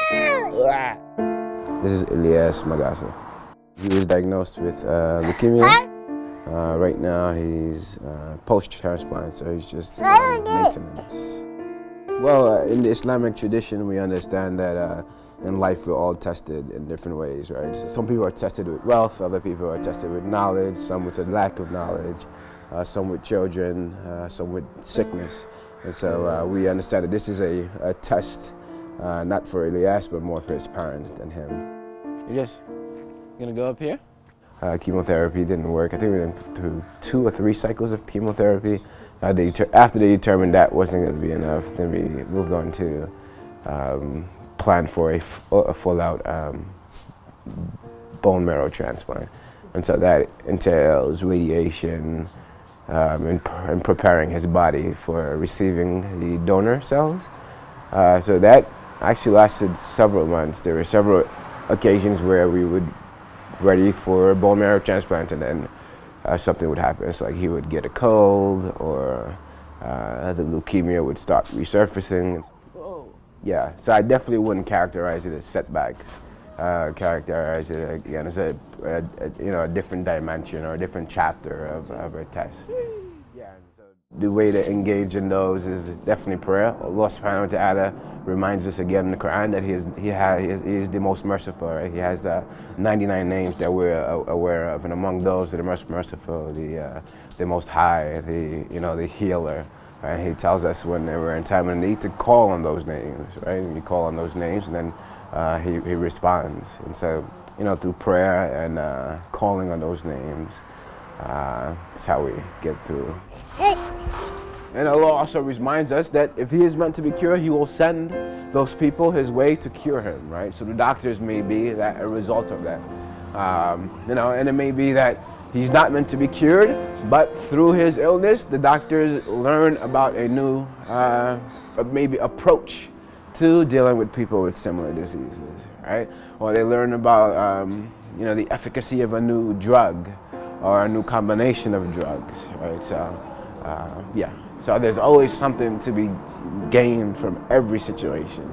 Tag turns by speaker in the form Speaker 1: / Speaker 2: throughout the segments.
Speaker 1: This is Elias Magasa. He was diagnosed with leukemia. Right now he's post-transplant, so he's just maintenance. Well, in the Islamic tradition, we understand that in life we're all tested in different ways, right? So some people are tested with wealth, other people are tested with knowledge, some with a lack of knowledge, some with children, some with sickness. And so we understand that this is a test, not for Elias, but more for his parents than him. Elias, you gonna go up here? Chemotherapy didn't work. I think we went through 2 or 3 cycles of chemotherapy. After they determined that wasn't going to be enough, then we moved on to plan for a full-out bone marrow transplant. And so that entails radiation and preparing his body for receiving the donor cells. So that actually lasted several months. There were several occasions where we would ready for a bone marrow transplant, and then something would happen. So like he would get a cold, or the leukemia would start resurfacing. Whoa. Yeah, so I definitely wouldn't characterize it as setbacks. Characterize it again as a different dimension or a different chapter of a test. Yeah, so the way to engage in those is definitely prayer. Allah subhanahu wa ta'ala reminds us again in the Quran that He is the most merciful. Right? He has 99 names that we're aware of, and among those that are most merciful, the Most High, the Healer. Right? He tells us when we're in time of need to call on those names. Right? And you call on those names, and then he responds. And so, through prayer and calling on those names, that's how we get through. And Allah also reminds us that if he is meant to be cured, He will send those people His way to cure him, right? So the doctors may be a result of that. And it may be that he's not meant to be cured, but through his illness, the doctors learn about a new, maybe approach to dealing with people with similar diseases, right? Or they learn about, the efficacy of a new drug or a new combination of drugs, right? So, yeah. So there's always something to be gained from every situation,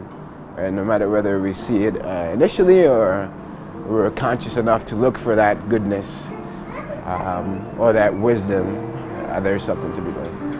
Speaker 1: and no matter whether we see it initially or we're conscious enough to look for that goodness or that wisdom, there's something to be done.